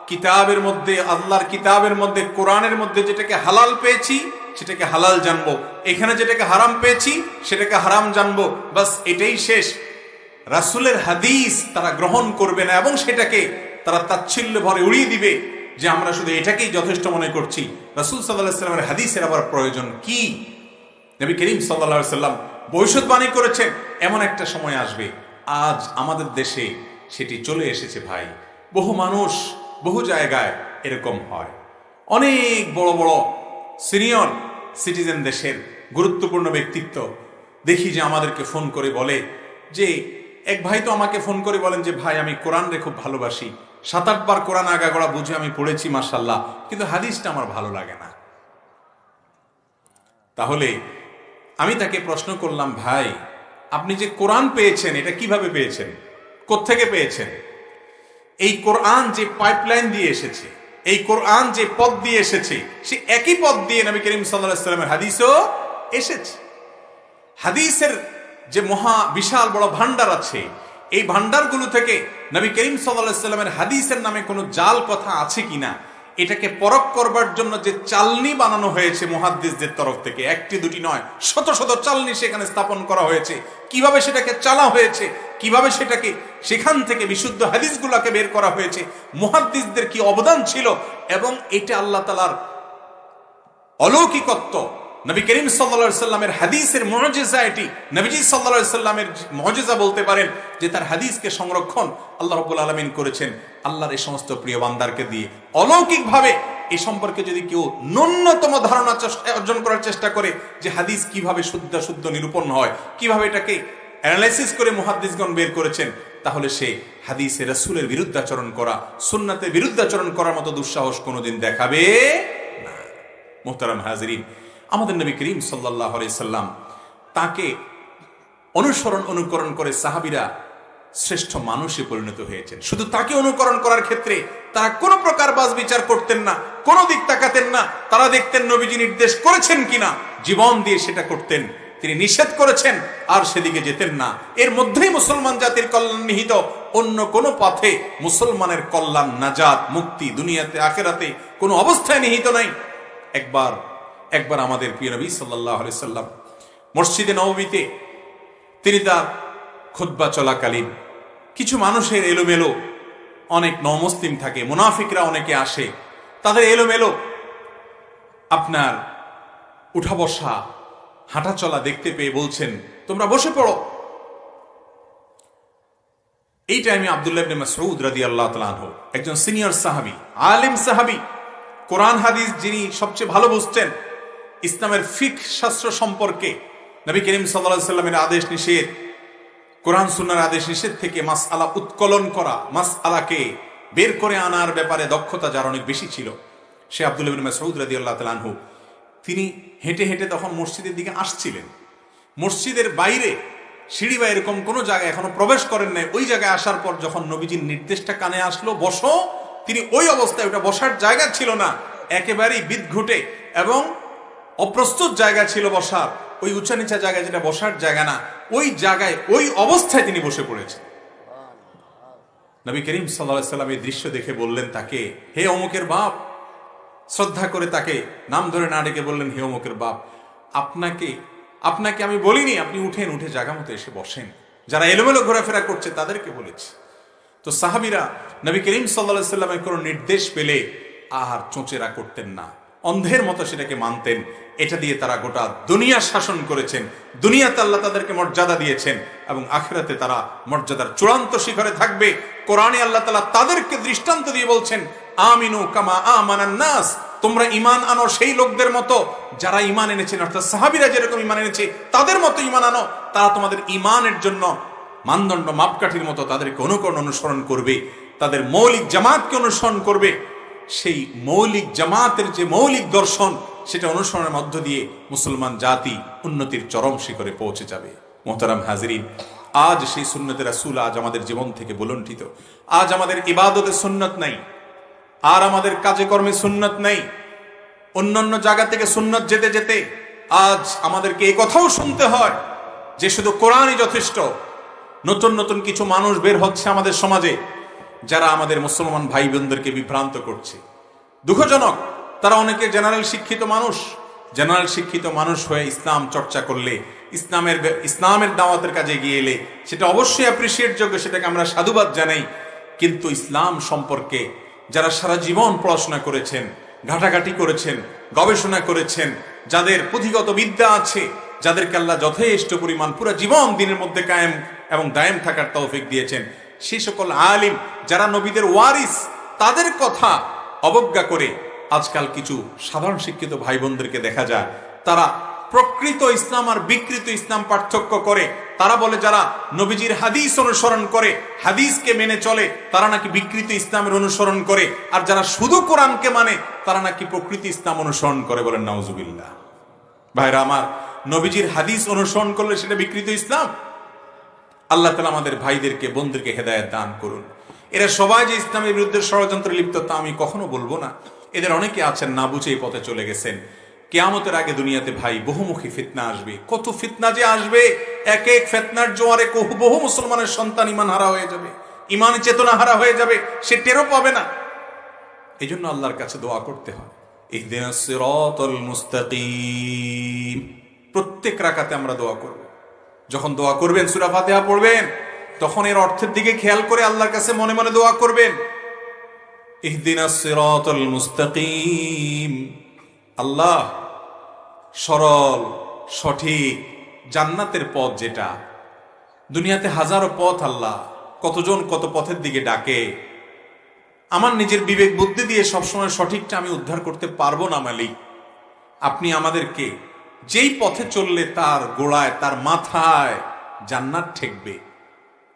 কিতাবের মধ্যে, আল্লাহর কিতাবের মধ্যে, কোরআনের মধ্যে যেটাকে হালাল পেয়েছি সেটাকে হালাল জানবো, এখানে যেটাকে হারাম পেয়েছি সেটাকে হারাম জানবো, বাস এটাই শেষ। রাসূলের হাদিস তারা গ্রহণ করবে না এবং সেটাকে তারা তাচ্ছিল্য ভরে উড়িয়ে দিবে যে আমরা শুধু এটাকেই যথেষ্ট মনে করছি। রাসূল সাল্লাল্লাহু আলাইহি ওয়াসাল্লামের হাদিসের আবার প্রয়োজন কি? নবী করিম সাল্লাল্লাহু আলাইহি ওয়াসাল্লাম ভবিষ্যৎবাণী করেছেন এমন একটা সময় আসবে, আজ আমাদের দেশে সেটি চলে এসেছে ভাই। বহু মানুষ বহু জায়গায় এরকম হয়। অনেক বড় বড় সিনিয়র সিটিজেন, দেশের গুরুত্বপূর্ণ ব্যক্তিত্ব দেখি যে আমাদেরকে ফোন করে বলে যে, এক ভাই তো আমাকে ফোন করে বলেন যে ভাই আমি কোরআনরে খুব ভালোবাসি, 7-8 বার কোরআন আগাগোড়া বুঝে আমি পড়েছি মাশাআল্লাহ, কিন্তু হাদিসটা আমার ভালো লাগে না। তাহলে আমি তাকে প্রশ্ন করলাম, ভাই আপনি যে কোরআন পেয়েছেন এটা কিভাবে পেয়েছেন, কোত্থেকে পেয়েছেন? এই কোরআন যে পাইপলাইন দিয়ে এসেছে, এই কোরআন যে পথ দিয়ে এসেছে, সে একই পথ দিয়ে নবী করিম সাল্লাল্লাহু আলাইহি ওয়াসাল্লামের হাদিসও এসেছে। হাদিসের যে মহা বিশাল বড় ভান্ডার আছে, এই ভান্ডারগুলো থেকে নবী করিম সাল্লাল্লাহু আলাইহি ওয়াসাল্লামের হাদিসের নামে কোনো জাল কথা আছে কিনা এটাকে পরখ করবার জন্য যে চালনি বানানো হয়েছে মুহাদ্দিসদের তরফ থেকে, একটি দুটি নয়, শত শত চালনি সেখানে স্থাপন করা হয়েছে। কিভাবে সেটাকে চালা হয়েছে, কিভাবে সেটাকে সেখান থেকে বিশুদ্ধ হাদিসগুলোকে বের করা হয়েছে, মুহাদ্দিসদের কি অবদান ছিল, এবং এটা আল্লাহ তাআলার অলৌকিকত্ব। নবী করিম সাল্লাল্লাহু আলাইহি সাল্লামের হাদিসের মুজিজা, এটি নবীজি সাল্লাল্লাহু আলাইহি সাল্লামের মুজিজা বলতে পারেন যে তার হাদিসকে সংরক্ষণ আল্লাহ রাব্বুল আলামিন করেছেন আল্লাহর এই সমস্ত প্রিয় বান্দারকে দিয়ে। অলৌকিকভাবে এই সম্পর্কে যদি কেউ ন্যূনতম ধারণা অর্জন করার চেষ্টা করে যে হাদিস কিভাবে শুদ্ধ নিরূপণ হয়, কিভাবে এটাকে অ্যানালাইসিস করে মুহাদ্দিসগণ বের করেছেন, তাহলে সে হাদিসে রাসূলের বিরুদ্ধাচরণ করা, সুন্নাতের বিরুদ্ধাচরণ করার মতো দুঃসাহস কোনোদিন দেখাবে না। মুহতারাম হাজিরিন, আমাদের নবী করিম সাল্লাল্লাহু আলাইহি সাল্লাম, তাকে অনুকরণ করে সাহাবীরা শ্রেষ্ঠ মানুষে পরিণত হয়েছেন। শুধু তাকে অনুকরণ করার ক্ষেত্রে তারা কোনো প্রকার বাজ বিচার করতেন না, কোনো দিক তাকাতেন না। তারা দেখতেন নবীজি নির্দেশ করেছেন কিনা, জীবন দিয়ে সেটা করতেন। তিনি নিষেধ করেছেন আর সেদিকে যেতেন না। এর মধ্যেই মুসলমান জাতির কল্যাণ নিহিত, অন্য কোনো পথে মুসলমানের কল্যাণ, নাজাত, মুক্তি দুনিয়াতে আখিরাতে কোনো অবস্থায় নিহিত নাই। একবার আমাদের প্রিয় নবী সাল্লাল্লাহু আলাইহি সাল্লাম মসজিদে নববীতে তিনি তার খুতবা চলাকালীন কিছু মানুষের এলোমেলো, অনেক নমুসলিম থাকে, মুনাফিকরা অনেকে আসে, তাদের এলোমেলো আপনার উঠা বসা, হাঁটা চলা দেখতে পেয়ে বলছেন, তোমরা বসে পড়ো। এই টাইমে আব্দুল্লাহ ইবনে মাসউদ রাদিয়াল্লাহু তাআলা আনহু, একজন সিনিয়র সাহাবী, আলেম সাহাবী, কোরআন হাদিস যিনি সবচেয়ে ভালো বুঝতেন, ইসলামের ফিকহ শাস্ত্র সম্পর্কে, নবী করিম সাল্লাল্লাহু আলাইহি সাল্লামের আদেশ নিষেধ, কোরআন সুন্নাহর আদেশ নিষেধ থেকে মাসআলা উৎকলন করা, মাসআলাকে বের করে আনার ব্যাপারে দক্ষতা যার অনেক বেশি ছিল, সে আব্দুল্লাহ ইবনে মাসউদ রাদিয়াল্লাহু তাআলা আনহু, তিনি হেঁটে হেঁটে তখন মসজিদের দিকে আসছিলেন। মসজিদের বাইরে সিঁড়ি বা এরকম কোনো জায়গায় এখনো প্রবেশ করেন নাই। ওই জায়গায় আসার পর যখন নবীজির নির্দেশটা কানে আসলো, বসো, তিনি ওই অবস্থায়, ওটা বসার জায়গা ছিল না, একেবারেই বিদঘুটে এবং অপ্রস্তুত জায়গা ছিল বসার, ওই উঁচা নিচা জায়গায় যেটা বসার জায়গা না, ওই জায়গায় ওই অবস্থায় তিনি বসে পড়েছেন। নবী করিম সাল্লাল্লাহু আলাইহি সাল্লাম এই দৃশ্য দেখে বললেন তাকে, হে অমুকের বাপ, শ্রদ্ধা করে তাকে নাম ধরে না ডেকে বললেন, হে অমুকের বাপ, আপনাকে আমি বলিনি আপনি উঠেন, উঠে জায়গা মতো এসে বসেন, যারা এলোমেলো ঘোরাফেরা করছে তাদেরকে বলেছি। তো সাহাবীরা নবী করিম সাল্লাল্লাহু আলাইহি সাল্লামের কোনো নির্দেশ পেলে আর চোঁচেরা করতেন না, অন্ধের মতো সেটাকে মানতেন। এটা দিয়ে তারা গোটা দুনিয়া শাসন করেছেন, দুনিয়াতে আল্লাহ তাদেরকে মর্যাদা দিয়েছেন এবং আখিরাতে তারা মর্যাদার চূড়ান্ত শিখরে থাকবে। কোরআনে আল্লাহ তাআলা তাদেরকে দৃষ্টান্ত দিয়ে বলছেন, আমিনু কামা আমানান নাস, তোমরা ঈমান আনো সেই লোকদের মতো যারা ঈমান এনেছেন, অর্থাৎ সাহাবীরা যেরকম ঈমান এনেছে তাদের মতো ঈমান আনো। তারা তোমাদের ঈমানের জন্য মানদণ্ড, মাপকাঠির মতো তাদেরকে অনুসরণ করবে, তাদের মৌলিক জামাতকে অনুসরণ করবে। সেই মৌলিক জামাতের যে মৌলিক দর্শন, সেটা অনুসরণের মধ্য দিয়ে মুসলমান জাতি উন্নতির চরম শিখরে পৌঁছে যাবে। মোহতারাম হাজিরিন, আজ সেই সুন্নতে রাসূল আজ আমাদের জীবন থেকে বুলণ্ঠিত। আজ আমাদের ইবাদতে সুন্নত নাই, আর আমাদের কাজে কর্মে সুন্নত নাই। অন্যান্য জায়গা থেকে সুন্নত যেতে যেতে আজ আমাদেরকে এই কথাও শুনতে হয় যে শুধু কোরআনই যথেষ্ট। নতুন নতুন কিছু মানুষ বের হচ্ছে আমাদের সমাজে, যারা আমাদের মুসলমান ভাই বোনদেরকে বিভ্রান্ত করছে। দুঃখজনক, তারা অনেকে জেনারেল শিক্ষিত মানুষ হয়ে ইসলাম চর্চা করলে, ইসলামের দাওয়াতের কাজে গিয়ে এলে সেটা অবশ্যই অ্যাপ্রিসিয়েট যোগ্য, সেটাকে আমরা সাধুবাদ জানাই। কিন্তু ইসলাম সম্পর্কে যারা সারা জীবন পড়াশোনা করেছেন, ঘাটাঘাটি করেছেন, গবেষণা করেছেন, যাদের পুঁথিগত বিদ্যা আছে, যাদেরকে আল্লাহ যথেষ্ট পরিমাণ পুরো জীবন দিনের মধ্যে কায়েম এবং দায়েম থাকার তৌফিক দিয়েছেন, সেই সকল আলিম যারা নবীদের ওয়ারিস, তাদের কথা অবজ্ঞা করে আজকাল কিছু সাধারণ শিক্ষিত ভাই বোনদেরকে দেখা যায় তারা প্রকৃত ইসলাম আর বিকৃত ইসলাম পার্থক্য করে। তারা বলে যারা নবীজির হাদিস অনুসরণ করে, হাদিসকে মেনে চলে, তারা নাকি বিকৃত ইসলামের অনুসরণ করে, আর যারা শুধু কোরআনকে মানে তারা নাকি প্রকৃত ইসলাম অনুসরণ করে। বলেন নাউজুবিল্লাহ। ভাইরা আমার, নবীজির হাদিস অনুসরণ করলে সেটা বিকৃত ইসলাম? আল্লাহ তাআলা আমাদের ভাইদেরকে বোনদেরকে হেদায়েত দান করুন। এরা সবাই যে ইসলামের বিরুদ্ধে ষড়যন্ত্রে লিপ্ত তা আমি কখনো বলবো না। এদের অনেকে আছেন না বুঝে এই পথে চলে গেছেন। কিয়ামতের আগে দুনিয়াতে ভাই বহুমুখী ফিতনা আসবে, কত ফিতনা যে আসবে, এক এক ফিতনার জোয়ারে বহু মুসলমানের সন্তান ইমান হারা হয়ে যাবে, ইমান চেতনা হারা হয়ে যাবে, সে টেরও পাবে না। এই জন্য আল্লাহর কাছে দোয়া করতে হয়, ইহদিনাস সিরাতাল মুস্তাকিম। প্রত্যেক রাকাতে আমরা দোয়া করব। যখন দোয়া করবেন, সূরা ফাতিহা পড়বেন, তখন এর অর্থের দিকে খেয়াল করে আল্লাহর কাছে মনে মনে দোয়া করবেন, ইহদিনাস সিরাতাল মুস্তাকিম। আল্লাহ, সরল সঠিক জান্নাতের পথ যেটা, দুনিয়াতে হাজারো পথ, আল্লাহ কতজন কত পথের দিকে ডাকে, আমার নিজের বিবেক বুদ্ধি দিয়ে সবসময় সঠিকটা আমি উদ্ধার করতে পারবো না মালিক। আপনি আমাদেরকে যেই পথে চললে তার গোড়ায়, তার মাথায় জান্নাত ঠেকবে,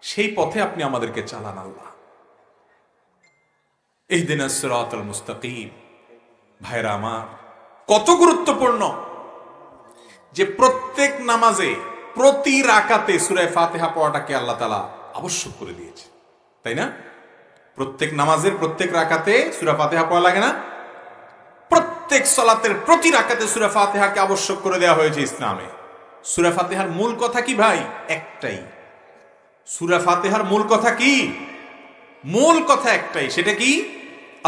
সেই পথে আপনি আমাদেরকে চালান আল্লাহ। ইহদিনাস সিরাতাল মুস্তাকিম। ভাইরা আমার, কত গুরুত্বপূর্ণ যে প্রত্যেক নামাজে প্রতি রাকাতে সূরা ফাতিহা পড়াটাকে আল্লাহ তাআলা আবশ্যক করে দিয়েছে, তাই না? প্রত্যেক নামাজের প্রত্যেক রাকাতে সূরা ফাতিহা পড়া লাগে না? প্রত্যেক সালাতের প্রতি রাকাতে সূরা ফাতিহাকে আবশ্যক করে দেওয়া হয়েছে ইসলামে। সূরা ফাতিহার মূল কথা কি ভাই? একটাই। সূরা ফাতিহার মূল কথা কি? মূল কথা একটাই। সেটা কি?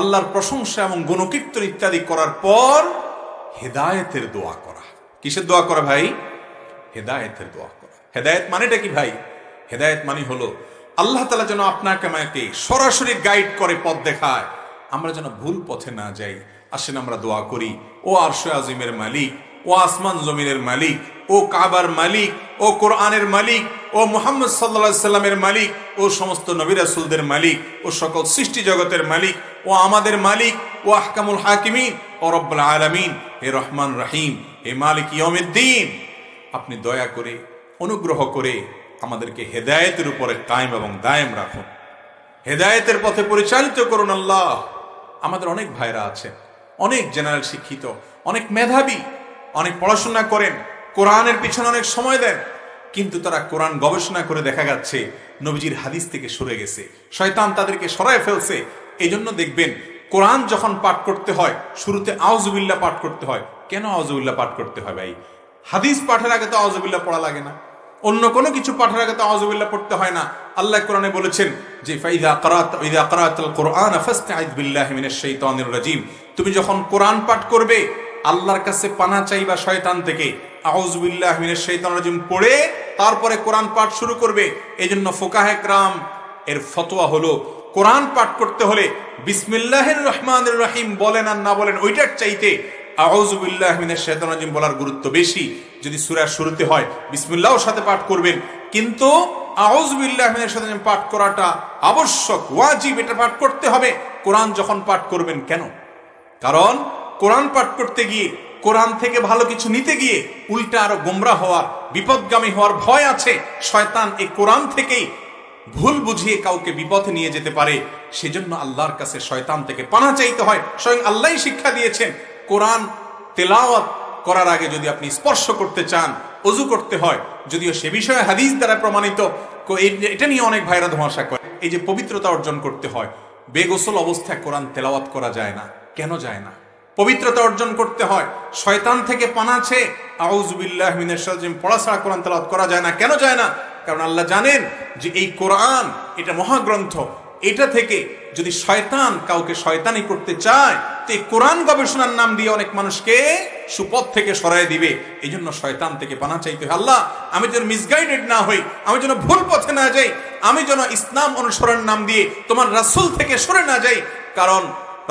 আল্লাহর প্রশংসা এবং গুণকীর্তন ইত্যাদি করার পর হেদায়েতের দোয়া করা। কিসের দোয়া করা ভাই? হেদায়েতের দোয়া করা। হেদায়েত মানেটা কি ভাই? হেদায়েত মানে হলো আল্লাহ তাআলা যেন আপনাকে আমাকে সরাসরি গাইড করে, পথ দেখায়, আমরা যেন ভুল পথে না যাই। আসেন আমরা দোয়া করি, ও আরশে আজিমের মালিক, ও আসমান জমিনের মালিক, ও কাবার মালিক, ও কোরআনের মালিক, ও মুহাম্মদ সাল্লাল্লাহু আলাইহি সাল্লামের মালিক, ও সমস্ত নবী রাসূলদের মালিক, ও সকল সৃষ্টি জগতের মালিক, ও আমাদের মালিক, ও আহকামুল হাকিমিন, ও রব্বুল আলামিন, হে রহমান রহিম, হে মালিক ইয়াউমিদ্দিন, আপনি দয়া করে অনুগ্রহ করে আমাদেরকে হেদায়েতের উপরে কায়েম এবং দায়েম রাখুন, হেদায়েতের পথে পরিচালিত করুন আল্লাহ। আমাদের অনেক ভাইরা আছেন, অনেক জেনারেল শিক্ষিত, অনেক মেধাবী, অনেক পড়াশোনা করেন, কোরআনের পিছনে অনেক সময় দেন, কিন্তু তারা কোরআন গবেষণা করে দেখা যাচ্ছে নবীজির হাদিস থেকে সরে গেছে, শয়তান তাদেরকে সরায় ফেলছে। এই জন্য দেখবেন কোরআন যখন পাঠ করতে হয় শুরুতে আউযুবিল্লাহ পাঠ করতে হয়। কেন আউযুবিল্লাহ পাঠ করতে হয় ভাই? হাদিস পাঠের আগে তো আউযুবিল্লাহ পড়া লাগে না, অন্য কোনো কিছু পাঠের আগে তো আউযুবিল্লাহ পড়তে হয় না। আল্লাহ কোরআনে বলেছেন যে ইযা ক্রাআতাল কুরআন ফাসতাইয বিল্লাহি মিনাশ শাইতানির রাজীম। তুমি যখন কোরআন পাঠ করবে আল্লাহর কাছে পানাহ চাইবা শয়তান থেকে, আউযু বিল্লাহি মিনাশ শাইতানির রাজীম পড়ে তারপরে কোরআন পাঠ শুরু করবে। এইজন্য ফুকাহে কেরাম এর ফতোয়া হলো কোরআন পাঠ করতে হলে বিসমিল্লাহির রহমানির রহিম বলেন আর না বলেন ওইটার চাইতে আউযু বিল্লাহি মিনাশ শাইতানির রাজীম বলার গুরুত্ব বেশি। যদি সূরার শুরুতে হয় বিসমিল্লাহর সাথে পাঠ করবেন, কিন্তু আউযু বিল্লাহি মিনাশ শাইতানির রাজীম পাঠ করাটা আবশ্যক, ওয়াজিব, এটা পাঠ করতে হবে কোরআন যখন পাঠ করবেন। কেন? কারণ কোরআন পাঠ করতে গিয়ে, কোরআন থেকে ভালো কিছু নিতে গিয়ে উল্টা আরো গোমরা হওয়ার, বিপদগামী হওয়ার ভয় আছে। শয়তান এই কোরআন থেকেই ভুল বুঝিয়ে কাউকে বিপথে নিয়ে যেতে পারে। সেজন্য আল্লাহর কাছে শয়তান থেকে পানাহ চাইতে হয়। স্বয়ং আল্লাহই শিক্ষা দিয়েছেন কোরআন তেলাওয়াত করার আগে যদি আপনি স্পর্শ করতে চান ওযু করতে হয়, যদিও সে বিষয়ে হাদিস দ্বারা প্রমাণিত। এটা নিয়ে অনেক ভাইরা ধোঁয়াশা করে। এই যে পবিত্রতা অর্জন করতে হয়, বেগোসল অবস্থায় কোরআন তেলাওয়াত করা যায় না। কেন যায় না? পবিত্রতা অর্জন করতে হয়, শয়তান থেকে পানাহ চেয়ে আউযু বিল্লাহি মিনাশ শাইতানির রাজীম পড়া ছাড়া কোরআন তেলাওয়াত করা যায় না। কেন যায় না? কারণ আল্লাহ জানেন যে এই কোরআন এটা মহাগ্রন্থ, এটা থেকে যদি শয়তান কাউকে শয়তানি করতে চায়, তো এই কোরআন গবেষণার নাম দিয়ে অনেক মানুষকে সুপথ থেকে সরায় দিবে। এই জন্য শয়তান থেকে পানা চাইতে হয়, আল্লাহ আমি যেন মিসগাইডেড না হই, আমি যেন ভুল পথে না যাই, আমি যেন ইসলাম অনুসরণ নাম দিয়ে তোমার রাসূল থেকে সরে না যাই। কারণ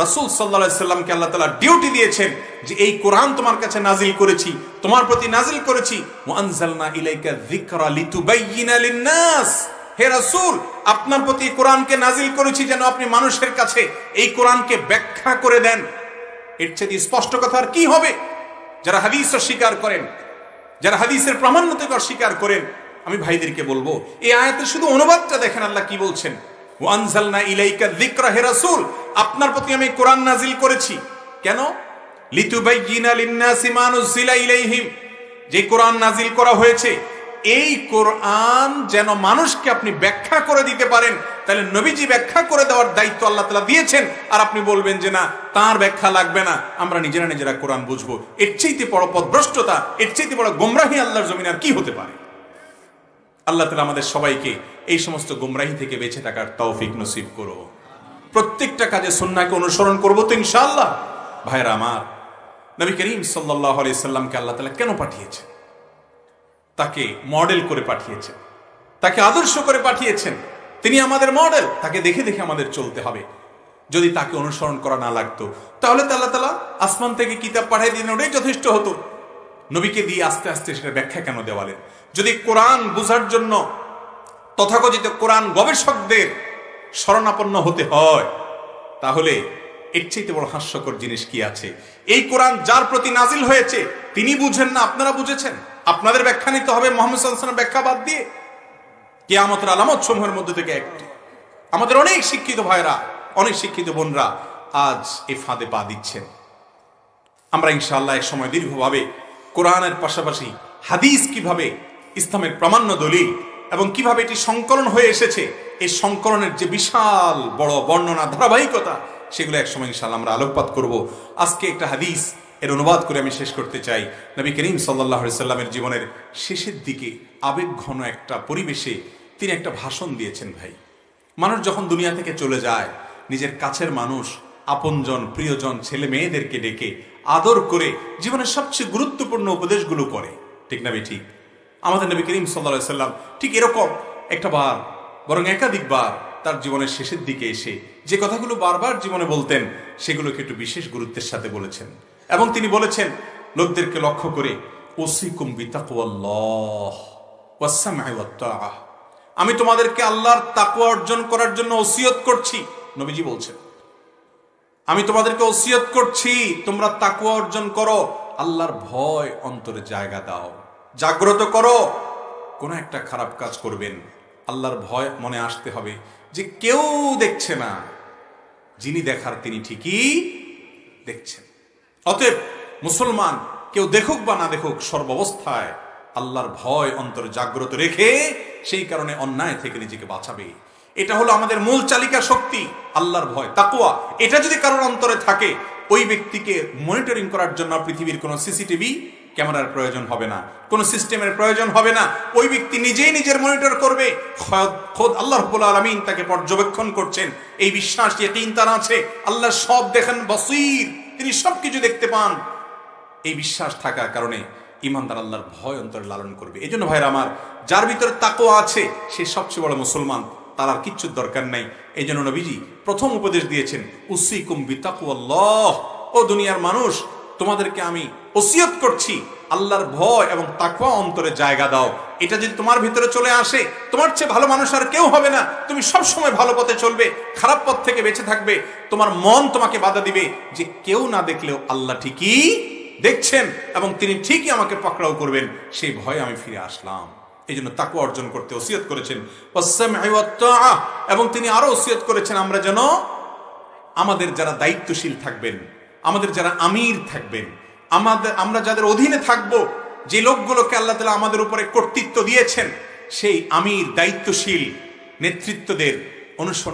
রাসূল সাল্লাল্লাহু আলাইহি সাল্লামকে আল্লাহ তাআলা ডিউটি দিয়েছেন যে এই কোরআন তোমার কাছে নাজিল করেছি, তোমার প্রতি নাজিল করেছি, ওয়া আনজালনা ইলাইকা যিকরা লিতুবাইয়িনা লিন-নাস। হে রাসূল, আপনার প্রতি কোরআনকে নাজিল করেছি যেন আপনি মানুষের কাছে এই কোরআনকে ব্যাখ্যা করে দেন। এর চেয়ে স্পষ্ট কথা আর কি হবে? যারা হাদিস অস্বীকার করেন, যারা হাদিসের প্রামাণ্যতাকে অস্বীকার করেন, আমি ভাইদেরকে বলবো এই আয়াতের শুধু অনুবাদটা দেখেন, আল্লাহ কি বলছেন, ওয়া আনজালনা ইলাইকা যিকরা। হে রাসূল, আপনার প্রতি আমি কোরআন নাজিল করেছি কেন? লিতুবাইয়িনা লিন-নাসি মা নুজিলা ইলাইহিম। যে কোরআন নাজিল করা হয়েছে, এই কোরআন যেন মানুষকে আপনি ব্যাখ্যা করে দিতে পারেন। তাহলে নবীজি ব্যাখ্যা করে দেওয়ার দায়িত্ব আল্লাহ তাআলা দিয়েছেন, আর আপনি বলবেন যে না, তার ব্যাখ্যা লাগবে না, আমরা নিজেরা নিজেরা কোরআন বুঝবো। এর চাইতে বড় পথভ্রষ্টতা, এর চাইতে বড় গোমরাহি আল্লাহর জমিনে আর কি হতে পারে? আল্লাহ তাআলা আমাদের সবাইকে এই সমস্ত গোমরাহি থেকে বেঁচে থাকার তৌফিক নসিব করো। প্রত্যেকটা কাজে সুন্নাহকে অনুসরণ করবো তো ইনশাআল্লাহ। ভাইরা আমার, নবী করিম সাল্লাল্লাহু আলাইহি সাল্লামকে আল্লাহ তাআলা কেন পাঠিয়েছেন? তাকে মডেল করে পাঠিয়েছেন, তাকে আদর্শ করে পাঠিয়েছেন। তিনি আমাদের মডেল, তাকে দেখে দেখে আমাদের চলতে হবে। যদি তাকে অনুসরণ করা না লাগতো, তাহলে তো আল্লাহ তাআলা আসমান থেকে কিতাব পাঠিয়ে দিলেন, ওটাই যথেষ্ট হতো। নবীকে দিয়ে আস্তে আস্তে সেটা ব্যাখ্যা কেন দেওয়ালেন? যদি কোরআন বোঝার জন্য তথাকথিত কোরআন গবেষকদের শরণাপন্ন হতে হয়, তাহলে এর চাইতে বড় হাস্যকর জিনিস কি আছে? এই কোরআন যার প্রতি নাজিল হয়েছে তিনি বুঝেন না, আপনারা বুঝেছেন। আপনাদের ব্যাখ্যা নিতে হবে মুহাম্মদ সাল্লাল্লাহু আলাইহি ওয়াসাল্লামের ব্যাখ্যা বাদ দিয়ে। কিয়ামতের আলামত সমূহের মধ্যে থেকে একটি। আমাদের অনেক শিক্ষিত ভাইরা, অনেক শিক্ষিত বোনরা আজ এই ফাঁদে পা দিচ্ছেন। আমরা ইনশাআল্লাহ এক সময় দীর্ঘভাবে কোরআনের পাশাপাশি হাদিস কিভাবে ইসলামের প্রামাণ্য দলিল এবং কিভাবে এটি সংকলন হয়ে এসেছে, এই সংকলনের যে বিশাল বড় বর্ণনা ধারাবাহিকতা, সেগুলো এক সময় ইনশাআল্লাহ আমরা আলোকপাত করব। আজকে একটা হাদিস এর অনুবাদ করে আমি শেষ করতে চাই। নবী করিম সাল্লাল্লাহু আলাইহি সাল্লামের জীবনের শেষের দিকে আবেগঘন একটা পরিবেশে তিনি একটা ভাষণ দিয়েছেন। ভাই, মানুষ যখন দুনিয়া থেকে চলে যায়, নিজের কাছের মানুষ, আপনজন, প্রিয়জন, ছেলে মেয়েদেরকে ডেকে আদর করে জীবনের সবচেয়ে গুরুত্বপূর্ণ উপদেশগুলো করে, ঠিক না? ঠিক আমাদের নবী করিম সাল্লাল্লাহু আলাইহি সাল্লাম ঠিক এরকম একটা বার, বরং একাধিকবার তার জীবনের শেষের দিকে এসে যে কথাগুলো বারবার জীবনে বলতেন, সেগুলোকে একটু বিশেষ গুরুত্বের সাথে বলেছেন। এবং তিনি বলেছেন লোকদেরকে লক্ষ্য করে, ওসিকুম বিতাকওয়াল্লাহ ওয়াস সামঈ ওয়াত তাআহ। আমি তোমাদেরকে আল্লাহর তাকওয়া অর্জন করার জন্য ওসিয়ত করছি। নবীজি বলছেন, আমি তোমাদেরকে ওসিয়ত করছি তোমরা তাকওয়া অর্জন করো, আল্লাহর ভয় অন্তরে জায়গা দাও, জাগ্রত করো। কোন একটা খারাপ কাজ করবেন, আল্লাহর ভয় মনে আসতে হবে যে কেউ দেখছে না, যিনি দেখার তিনি ঠিকই দেখছেন। অতএব মুসলমান কেউ দেখুক বা না দেখুক, সর্বাবস্থায় আল্লাহর ভয় অন্তরে জাগ্রত রেখে সেই কারণে অন্যায় থেকে নিজেকে বাঁচাবে। এটা হলো আমাদের মূল চালিকা শক্তি, আল্লাহর ভয়, তাকওয়া। এটা যদি কারোর অন্তরে থাকে, ওই ব্যক্তিকে মনিটরিং করার জন্য পৃথিবীর কোনো সিসিটিভি ক্যামেরার প্রয়োজন হবে না, কোনো সিস্টেমের প্রয়োজন হবে না। ওই ব্যক্তি নিজেই নিজের মনিটর করবে। খোদ আল্লাহ রাব্বুল আলামিন তাকে পর্যবেক্ষণ করছেন, এই বিশ্বাস, ইয়াকিন তার আছে। আল্লাহ সব দেখেন, বসীর, তিনি সবকিছু দেখতে পান। এই বিশ্বাস থাকার কারণে ঈমানদার আল্লাহর ভয় অন্তরে লালন করবে। এই জন্য ভাইরা আমার, যার ভিতরে তাকওয়া আছে সে সবচেয়ে বড় মুসলমান, তার আর কিচ্ছুর দরকার নাই। এই জন্য নবীজি প্রথম উপদেশ দিয়েছেন, উসিকুম বিতাকওয়াল্লাহ। ও দুনিয়ার মানুষ, তোমাদেরকে আমি ওসিয়ত করছি আল্লাহর ভয় এবং তাকওয়া অন্তরে জায়গা দাও। এটা যদি তোমার ভিতরে চলে আসে, তোমার চেয়ে ভালো মানুষ আর কেউ হবে না। তুমি সব সময় ভালো পথে চলবে, খারাপ পথ থেকে বেঁচে থাকবে। তোমার মন তোমাকে বাধা দিবে যে কেউ না দেখলেও আল্লাহ ঠিকই দেখছেন এবং তিনি ঠিকই আমাকে পাকড়াও করবেন। সেই ভয়ে আমি ফিরে আসলাম। এই জন্য তাকওয়া অর্জন করতে ওসিয়ত করেছেন। এবং তিনি আরো ওসিয়ত করেছেন আমরা যেন আমাদের যারা দায়িত্বশীল থাকবেন, আমাদের যারা আমির থাকবেন, আমরা যাদের অধীনে থাকব, যে লোকগুলোকে আল্লাহ তাআলা আমাদের উপরে কর্তৃত্ব দিয়েছেন, সেই আমির, দায়িত্বশীল নেতৃত্বদের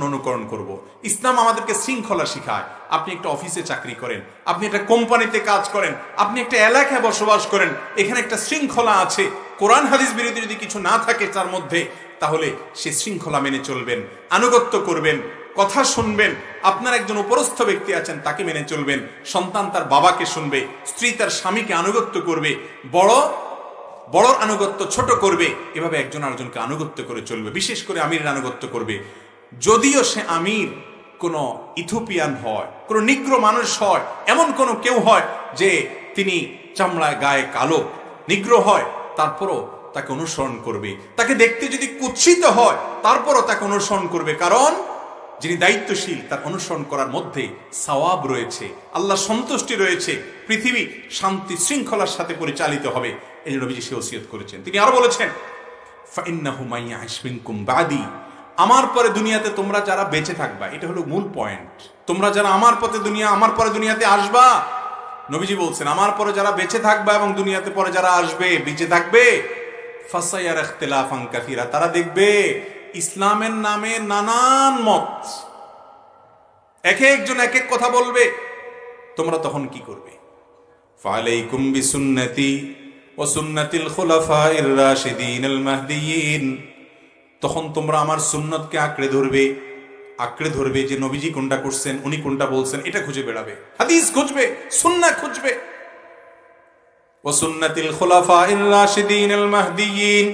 অনুকরণ করব। ইসলাম আমাদেরকে শৃঙ্খলা শিখায়। আপনি একটা অফিসে চাকরি করেন, আপনি একটা কোম্পানিতে কাজ করেন, আপনি একটা এলাকায় বসবাস করেন, এখানে একটা শৃঙ্খলা আছে। কোরআন হাদিস বিরোধী যদি কিছু না থাকে তার মধ্যে, তাহলে সে শৃঙ্খলা মেনে চলবেন, আনুগত্য করবেন। কথা শুনবেন। আপনার একজন উপরস্থ ব্যক্তি আছেন, তাকে মেনে চলবেন। সন্তান তার বাবাকে শুনবে, স্ত্রী তার স্বামীকে আনুগত্য করবে, বড় আনুগত্য ছোট করবে। এভাবে একজন আরেকজনকে আনুগত্য করে চলবে। বিশেষ করে আমিরের আনুগত্য করবে। যদিও সে আমির কোনো ইথিওপিয়ান হয়, কোনো নিগ্র মানুষ হয়, এমন কোনো কেউ হয় যে তিনি চামড়ায় গায়ে কালো, নিগ্র হয়, তারপরও তাকে অনুসরণ করবে। তাকে দেখতে যদি কুৎসিত হয়, তারপরও তাকে অনুসরণ করবে। কারণ যিনি দায়িত্বশীল, তার অনুসরণ করার মধ্যে সওয়াব রয়েছে, আল্লাহ সন্তুষ্টি রয়েছে, পৃথিবী শান্তি শৃঙ্খলার সাথে পরিচালিত হবে। এই জন্য নবীজি সে ওসিয়ত করেছেন। তিনি আরো বলেছেন, ফাইন্নাহু মাইয়াইশ মিনকুম বাদি, আমার পরে দুনিয়াতে তোমরা যারা বেঁচে থাকবা, এটা হলো মূল পয়েন্ট। তোমরা যারা আমার পরে দুনিয়াতে আসবা, নবীজি বলছেন আমার পরে যারা বেঁচে থাকবা এবং দুনিয়াতে পরে যারা আসবে, বেঁচে থাকবে, ফাসায়ারা ইখতিলাফান কাসীরা, তারা দেখবে ইসলামের নামে নানান মত, এক একজন এক এক কথা বলবে। তোমরা তখন কি করবে? ফালাইকুম বিসুন্নতি ওয়া সুন্নাতিল খুলাফাইর রাশিদিনিল মাহদিয়িন, তখন তোমরা আমার সুন্নতকে আঁকড়ে ধরবে যে নবীজি কোনটা করছেন, উনি কোনটা বলছেন, এটা খুঁজে বেড়াবে, হাদিস খুঁজবে, সুন্নাহ খুঁজবে। ওয়া সুন্নাতিল খুলাফাইর রাশিদিনিল মাহদিয়িন,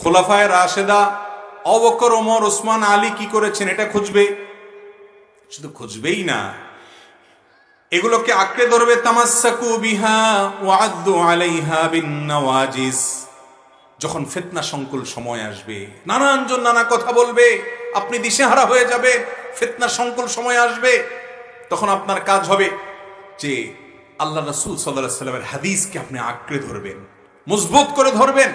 খুলাফায়ে রাশেদা আবু বকর, ওমর, ওসমান, আলী কি করেছেন এটা খুঁজবে। শুধু খুঁজবেই না, এগুলোকে আঁকড়ে ধরবে। তামাসসাকু বিহা ওয়া আদ্দু আলাইহা বিন নওয়াজিস, যখন ফিতনা সংকুল সময় আসবে, নানানজন নানা কথা বলবে, আপনি দিশেহারা হয়ে যাবে, ফিতনা সংকুল সময় আসবে, তখন আপনার কাজ হবে যে আল্লাহ রাসূল সাল্লাল্লাহু আলাইহি ওয়াসাল্লামের হাদিসকে আপনি আঁকড়ে ধরবেন, মজবুত করে ধরবেন।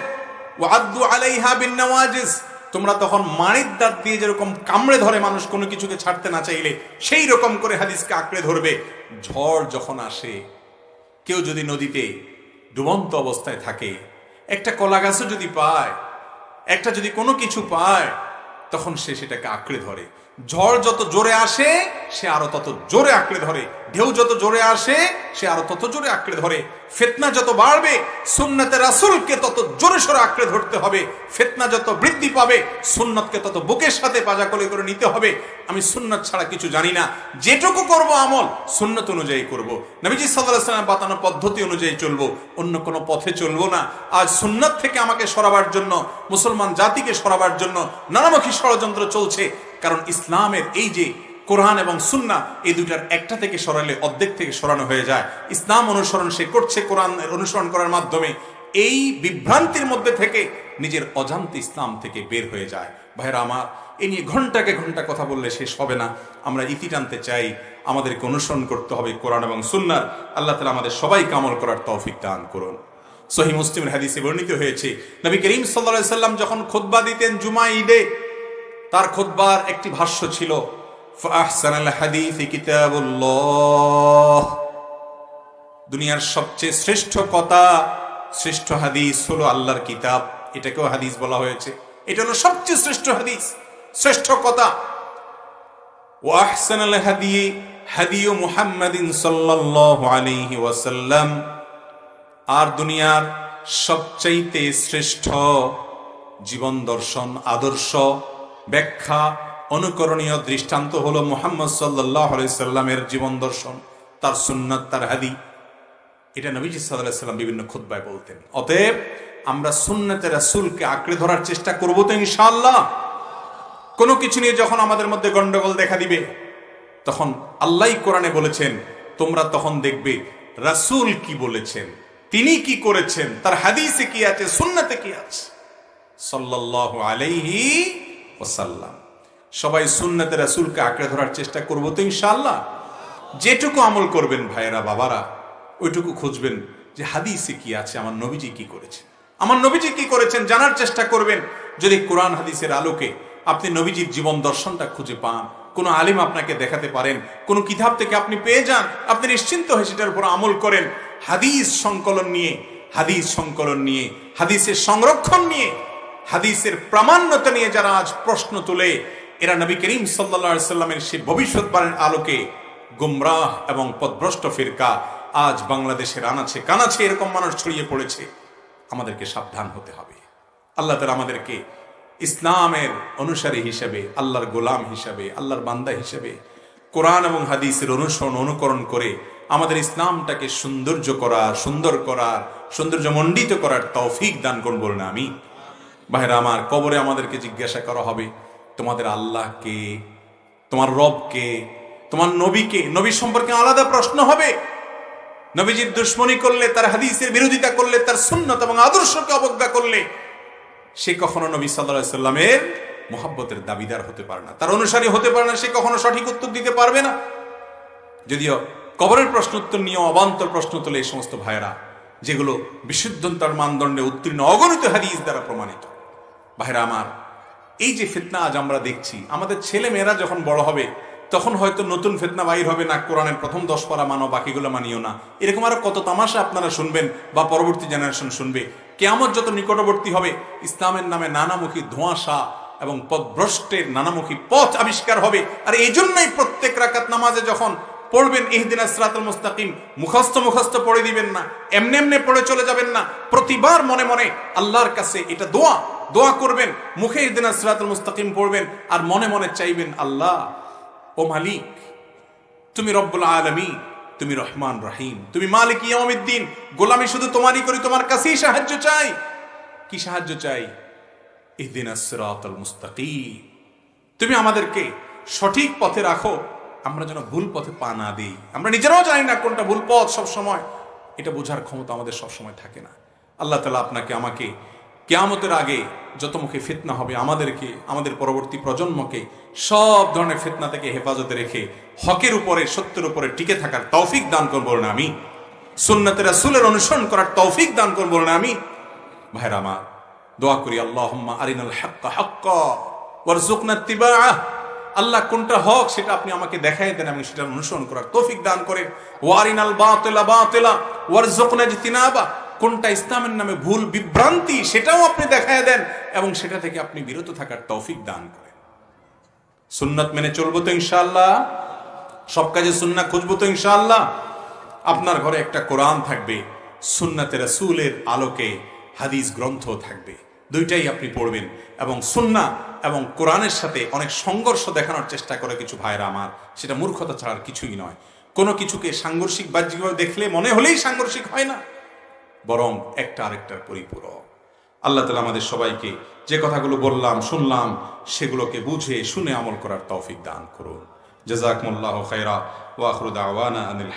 ওয়া আদ্দু আলাইহা বিন নওয়াজিস, তোমরা তখন মাড়ির দাঁত দিয়ে যেরকম কামড়ে ধরে মানুষ কোনো কিছুকে ছাড়তে না চাইলে, সেই রকম করে হাদিসকে আঁকড়ে ধরবে। ঝড় যখন আসে, কেউ যদি নদীতে ডুবন্ত অবস্থায় থাকে, একটা কলা গাছও যদি পায়, একটা যদি কোনো কিছু পায়, তখন সে সেটাকে আঁকড়ে ধরে। ঝড় যত জোরে আসে সে আরো তত জোরে আঁকড়ে ধরে, ঢেউ যত জোরে আসে সে আরো তত জোরে আঁকড়ে ধরে। ফিতনা যত বাড়বে, সুন্নতে রাসূলকে তত জোরে সোরে আঁকড়ে ধরতে হবে। ফিতনা যত বৃদ্ধি পাবে, সুন্নতকে তত বুকের সাথে পাজাকলে করে নিতে হবে। আমি সুন্নত ছাড়া কিছু জানি না, যেটুকু করব আমল সুন্নত অনুযায়ী করব, নবীজি সাল্লাল্লাহু আলাইহি ওয়াসাল্লাম বাতানো পদ্ধতি অনুযায়ী চলবো, অন্য কোনো পথে চলবো না। আজ সুন্নত থেকে আমাকে সরাবার জন্য, মুসলমান জাতিকে সরাবার জন্য নানামুখী ষড়যন্ত্র চলছে। কারণ ইসলামের এই যে কোরআন এবং সুন্নাহ, এই দুইটার একটা থেকে সরালে অর্ধেক থেকে সরানো হয়ে যায়। ইসলাম অনুসরণ সে করছে কোরআন অনুসরণ করার মাধ্যমে, এই বিভ্রান্তির মধ্যে থেকে নিজের অজান্তে ইসলাম থেকে বের হয়ে যায়। ভাইরা আমার, এ নিয়ে ঘন্টাকে ঘন্টা কথা বললে শেষ হবে না। আমরা ইতি টানতে চাই, আমাদেরকে অনুসরণ করতে হবে কোরআন এবং সুন্নাহর। আল্লাহ তাআলা আমাদের সবাইকে আমল করার তৌফিক দান করুন। সহিহ মুসলিমের হাদিসে বর্ণিত হয়েছে, নবী করিম সাল্লাল্লাহু আলাইহি সাল্লাম যখন খুতবা দিতেন জুমা ঈদে, তার খুতবার একটি ভাষ্য ছিল, ফাহসানাল হাদিসি কিতাবুল্লাহ, দুনিয়ার সবচেয়ে শ্রেষ্ঠ কথা, শ্রেষ্ঠ হাদিস হলো আল্লাহর কিতাব। এটাকেও হাদিস বলা হয়েছে, এটা হলো সবচেয়ে শ্রেষ্ঠ হাদিস, শ্রেষ্ঠ কথা। ওয়া আহসানাল হাদি হাদিয়ু মুহাম্মাদিন সাল্লাল্লাহু আলাইহি ওয়াসাল্লাম, আর দুনিয়ার সবচাইতে শ্রেষ্ঠ জীবন দর্শন, আদর্শ, ব্যাখ্যা, অনুকরণীয় দৃষ্টান্ত হলো মুহাম্মদ সাল্লাল্লাহু আলাইহি সাল্লামের জীবন দর্শন, তার সুন্নাত, তার হাদিস। এটা নবীজি সাল্লাল্লাহু আলাইহি সাল্লাম বিভিন্ন খুতবায় বলতেন। অতএব আমরা সুন্নতে রাসূলকে আঁকড়ে ধরার চেষ্টা করব তো ইনশাআল্লাহ। কোনো কিছু নিয়ে যখন আমাদের মধ্যে গন্ডগোল দেখা দিবে, তখন আল্লাহই কোরআনে বলেছেন, তোমরা তখন দেখবে রাসূল কি বলেছেন, তিনি কি করেছেন, তার হাদিসে কি আছে, সুন্নাতে কি আছে, সাল্লাল্লাহু আলাইহি ওয়াসাল্লাম। সবাই সুন্নতে রাসূলকে আঁকড়ে ধরার চেষ্টা করব তো ইনশাআল্লাহ। যেটুকু আমল করবেন ভাইয়েরা, বাবারা, ওইটুকু খুঁজবেন যে হাদিসে কি আছে, আমার নবীজি কি করেছেন, আমার নবীজি কি করেছেন জানার চেষ্টা করবেন। যদি কোরআন হাদিসের আলোকে আপনি নবীজির জীবন দর্শনটা খুঁজে পান, কোন আলিম আপনাকে দেখাতে পারেন, কোন কিতাব থেকে আপনি পেয়ে যান, আপনি নিশ্চিন্ত হয়ে সেটার উপর আমল করেন। হাদিস সংকলন নিয়ে, হাদিসের সংরক্ষণ নিয়ে, হাদিসের প্রামাণ্যতা নিয়ে যারা আজ প্রশ্ন তোলে, এরা নবী করিম সাল্লাল্লাহু আলাইহি সাল্লামের সেই ভবিষ্যৎবাণীর আলোকে গুমরাহ এবং পথভ্রষ্ট ফিরকা আজ বাংলাদেশের আনাচে কানাচে এরকম মানুষ ছড়িয়ে পড়েছে। আমাদেরকে সাবধান হতে হবে। আল্লাহ তাআলা আমাদেরকে ইসলামের অনুসারী হিসেবে, আল্লাহর গোলাম হিসেবে, আল্লাহর বান্দা হিসেবে কোরআন এবং হাদিসের অনুসরণ অনুকরণ করে আমাদের ইসলামটাকে সুন্দর করার সৌন্দর্যমণ্ডিত করার তৌফিক দান করুন বলুন আমি। ভাইরা আমার, কবরে আমাদেরকে জিজ্ঞাসা করা হবে তোমাদের আল্লাহ কে, তোমার রব কে, তোমার নবী কে। নবী সম্পর্কে আলাদা প্রশ্ন হবে। নবীজির দুশ্মনী করলে, তার হাদিসের বিরোধিতা করলে, তার সুন্নত এবং আদর্শকে অবজ্ঞা করলে সে কখনো নবী সাল্লাল্লাহু আলাইহি সাল্লামের মুহাব্বতের দাবিদার হতে পারে না, তার অনুসারী হতে পারে না, সে কখনো সঠিক উত্তর দিতে পারবে না। যদিও কবরের প্রশ্নোত্তর নিয়ে অবান্তর প্রশ্ন তোলে এই সমস্ত ভাইয়েরা, যেগুলো বিশুদ্ধতার মানদণ্ডে উত্তীর্ণ অগণিত হাদিস দ্বারা প্রমাণিত। ভাইরা আমার, এই যে ফিতনা আজ আমরা দেখছি, আমাদের ছেলে মেয়েরা যখন বড় হবে তখন হয়তো নতুন ফিতনা বাইর হবে না, কোরআনের প্রথম 10 পারা মানো, বাকিগুলো মানিও না, এরকম আরো কত তামাশা আপনারা শুনবেন বা পরবর্তী জেনারেশন শুনবে। কিয়ামত যত নিকটবর্তী হবে, ইসলামের নামে নানামুখী ধোঁয়াশা এবং পথভ্রষ্টের নানামুখী পথ আবিষ্কার হবে। আর এই জন্যই প্রত্যেক রাকাত নামাজে যখন পড়বেন ইহদিনাস সিরাতাল মুস্তাকিম, মুখস্থ পড়ে দিবেন না, এমনি এমনি পড়ে চলে যাবেন না। প্রতিবার মনে মনে আল্লাহর কাছে এটা দোয়া করবেন, মুখে ইহদিনাস সিরাতাল মুস্তাকিম পড়বেন আর মনে মনে চাইবেন, আল্লাহ ও মালিক, তুমি রব্বুল আলামিন, তুমি রহমান রহিম, তুমি মালিক ইয়াউমিদ্দিন, গোলামি শুধু তোমারই করি, তোমার কাছেই সাহায্য চাই। কি সাহায্য চাই? ইহদিনাস সিরাতাল মুস্তাকিম, তুমি আমাদেরকে সঠিক পথে রাখো, আমরা যেন ভুল পথে পা না দিই। আমরা নিজেরাও জানি না কোনটা ভুল পথ, সব সময় এটা বোঝার ক্ষমতা আমাদের সব সময় থাকে না। আল্লাহ তাআলা আপনাকে আমাকে কিয়ামতের আগে যত মুখে ফিতনা হবে, আমাদেরকে, আমাদের পরবর্তী প্রজন্মকে সব ধরনের ফিতনা থেকে হেফাজতে রেখে হকের উপরে, সত্যের উপরে টিকে থাকার তৌফিক দান করুন বলুন আমি। সুন্নতে রাসূলের অনুসরণ করার তৌফিক দান করুন বলুন আমি। ভাইরা আমার, দোয়া করি, আল্লাহুম্মা আরিনাল হাক্কা হাক্কা ওয়ারযুকনা ইত্তিবাআহ। আল্লাহ কোনটা হক সেটা আপনি আমাকে দেখাই দেন এবং সেটা অনুসরণ করার তৌফিক দান করেন। ওয়ারিনাল বাতিলা বাতিলা ওয়ারযুকনা ইজতিনাবা, কোনটা ইসলামের নামে ভুল বিভ্রান্তি সেটাও আপনি দেখায় দেন এবং সেটা থেকে আপনি বিরত থাকার তৌফিক দান করেন। সুন্নাত মেনে চলবো তো ইনশাআল্লাহ, সব কাজে সুন্নাহ খুঁজবো তো ইনশাআল্লাহ। আপনার ঘরে একটা কোরআন থাকবে, সুন্নাতে রাসূলের আলোকে হাদিস গ্রন্থ থাকবে, দুইটাই আপনি পড়বেন। এবং সুন্নাহ এবং কোরআনের সাথে অনেক সংঘর্ষ দেখানোর চেষ্টা করে কিছু ভাইরা আমার, সেটা মূর্খতা ছাড়ার কিছুই নয়। কোনো কিছুকে সাংঘর্ষিক বাহ্যিকভাবে দেখলে মনে হলেই সাংঘর্ষিক হয় না, বরং একটা আরেকটার পরিপূরক। আল্লাহ তাআলা আমাদের সবাইকে যে কথাগুলো বললাম, শুনলাম, সেগুলোকে বুঝে শুনে আমল করার তৌফিক দান করুন। জাযাকুমুল্লাহু খায়রা ওয়া আখিরু দাওয়ানা আনিল